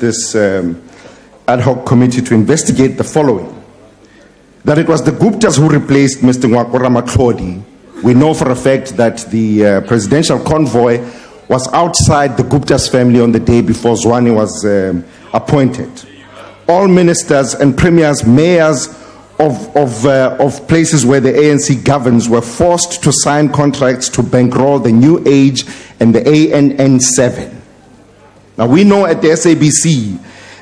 this ad hoc committee to investigate the following. That it was the Guptas who replaced Mr. Ngwakora Matlodi. We know for a fact that the presidential convoy was outside the Gupta's family on the day before Zwane was appointed. All ministers and premiers, mayors of places where the ANC governs were forced to sign contracts to bankroll the New Age and the ANN7. Now we know at the SABC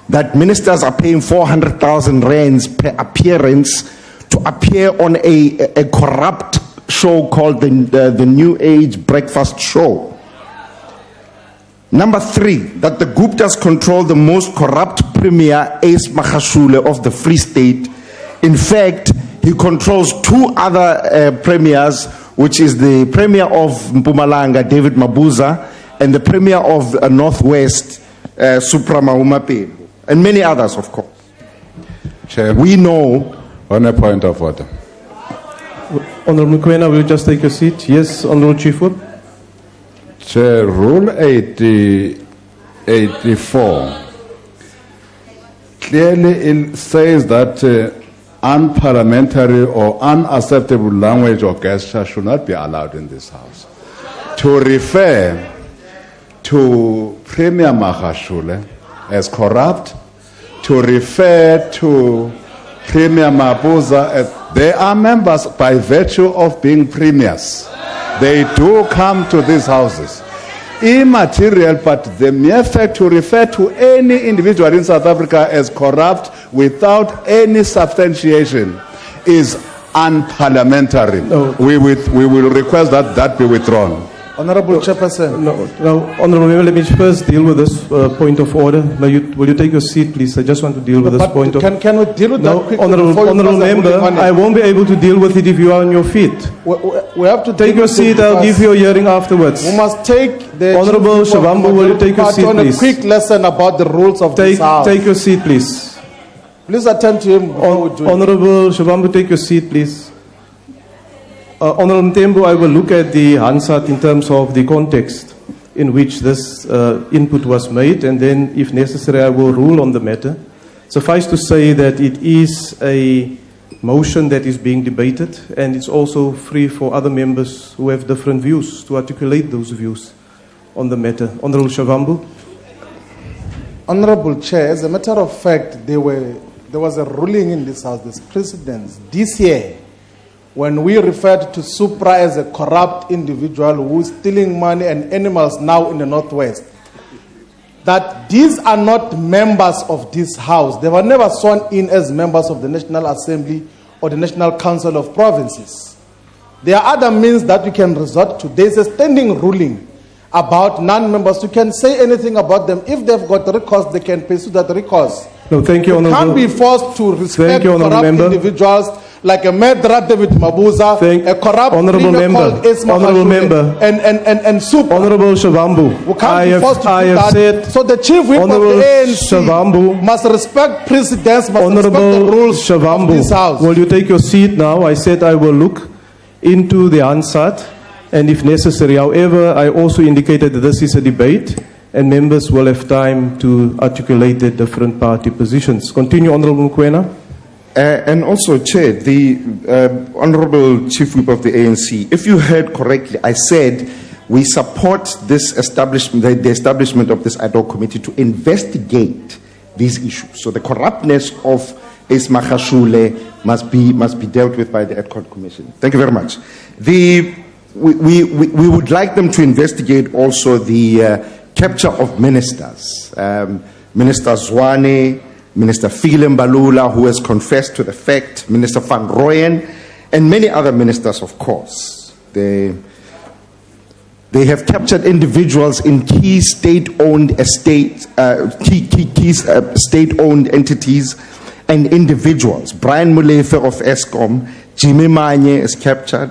that ministers are paying 400,000 rands per appearance to appear on a corrupt show called the New Age Breakfast Show. Number 3, that the Guptas control the most corrupt premier, Ace Magashule of the Free State. In fact, he controls 2 other premiers, which is the premier of Mpumalanga, David Mabuza, and the premier of Northwest, Supra Mahumapelo, and many others, of course. Chair, we know. On a point of order. Honorable Mokoena, will you just take your seat? Yes, Honorable Chief Whip. Chair, Rule 84 clearly it says that unparliamentary or unacceptable language or gesture should not be allowed in this House. To refer to Premier Magashule as corrupt, to refer to Premier Mabuza as they are members by virtue of being premiers. They do come to these houses. Immaterial, but the mere fact to refer to any individual in South Africa as corrupt without any substantiation is unparliamentary. No. We will request that that be withdrawn. Honorable Chairperson. No, Honorable Member, let me first deal with this point of order. Now, will you take your seat, please? I just want to deal with this point of order. Can we deal with that quickly? Honorable Member, I won't be able to deal with it if you are on your feet. We have to take your seat. I'll give you a hearing afterwards. We must take the Honorable Shavambu, will you take your seat, please? A quick lesson about the rules of this House. Take your seat, please. Please attend to him. Honorable Shavambu, take your seat, please. Honorable Mtembu, I will look at the Hansard in terms of the context in which this input was made, and then, if necessary, I will rule on the matter. Suffice to say that it is a motion that is being debated, and it's also free for other members who have different views to articulate those views on the matter. Honorable Shavambu. Honorable Chair, as a matter of fact, there was a ruling in this House, this precedence, this year, when we referred to Supra as a corrupt individual who is stealing money and animals now in the Northwest, that these are not members of this House. They were never sworn in as members of the National Assembly or the National Council of Provinces. There are other means that we can resort to. There is a standing ruling about non-members. You can say anything about them. If they've got recourse, they can pursue that recourse. No, thank you, Honorable. You can't be forced to respect corrupt individuals like a Medra David Mabuza, a corrupt Honorable Member, Honorable Member, and Super. Honorable Shavambu, I have said. So the chief whip of the ANC Shavambu, must respect precedents, must Honorable respect the rules Shavambu, of this House. Will you take your seat now? I said I will look into the Hansard, and if necessary. However, I also indicated that this is a debate, and members will have time to articulate their different party positions. Continue, Honorable Mokoena. And also, Chair, the Honorable Chief Whip of the ANC, if you heard correctly, I said we support this establishment, the establishment of this ad hoc committee to investigate these issues. So the corruptness of Ace Magashule must be dealt with by the ad hoc commission. Thank you very much. We would like them to investigate also the capture of ministers. Minister Zwane, Minister Fikile Mbalula, who has confessed to the fact, Minister Van Rooyen, and many other ministers, of course. They have captured individuals in key state-owned state-owned entities and individuals. Brian Molefe of Eskom, Jimmy Manye is captured,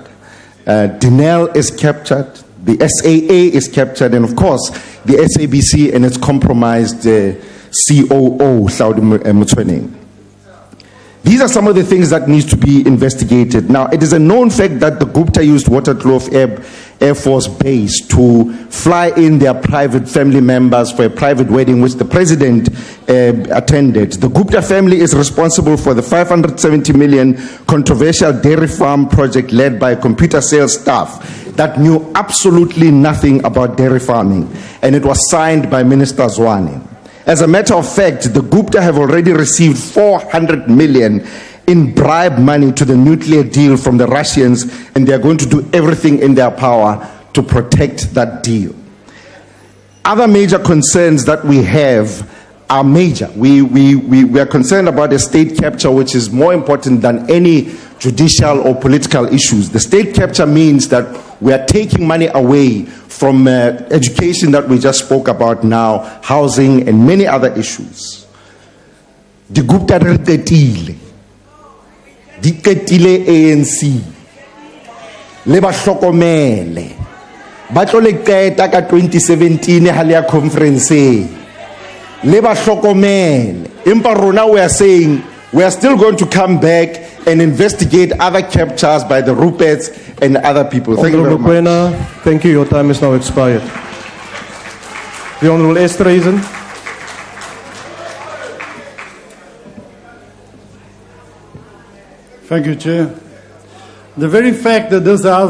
Dinell is captured, the SAA is captured, and of course, the SABC and its compromised COO, Hlaudi Motsoeneng. These are some of the things that need to be investigated. Now, it is a known fact that the Gupta used Waterkloof Ebb Air Force Base to fly in their private family members for a private wedding which the president attended. The Gupta family is responsible for the 570 million controversial dairy farm project led by computer sales staff that knew absolutely nothing about dairy farming, and it was signed by Minister Zwane. As a matter of fact, the Gupta have already received 400 million in bribe money to the nuclear deal from the Russians, and they are going to do everything in their power to protect that deal. Other major concerns that we have are major. We are concerned about a state capture which is more important than any judicial or political issues. The state capture means that we are taking money away from education that we just spoke about now, housing and many other issues. The Gupta di qetile ANC le ba hlokomele ba tlo le qeta ka 2017 ha le ya conference le ba hlokomele empa rona we are saying we are still going to come back and investigate other captures by the Ruperts and other people. Thank you very much. Mokoena, thank you. Your time is now expired. The Honourable Esterhuizen. Thank you, Chair. The very fact that this House